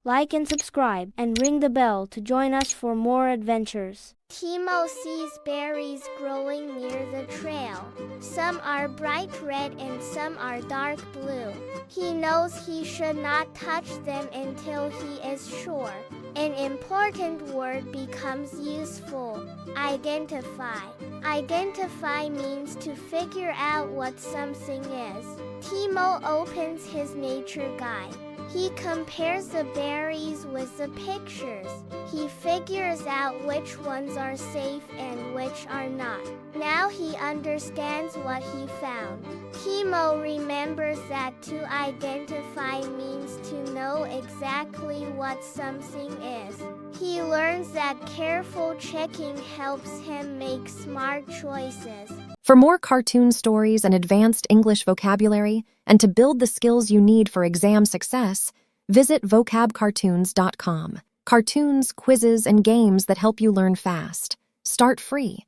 Like and subscribe, and ring the bell to join us for more adventures. Timo sees berries growing near the trail. Some are bright red and some are dark blue. He knows he should not touch them until he is sure. An important word becomes useful. Identify. Identify means to figure out what something is. Timo opens his nature guide. He compares the berries with the pictures. He figures out which ones are safe and which are not. Now he understands what he found. Timo remembers that to identify means to know exactly what something is. He learns that careful checking helps him make smart choices. For more cartoon stories and advanced English vocabulary, and to build the skills you need for exam success, visit vocabcartoons.com. Cartoons, quizzes, and games that help you learn fast. Start free.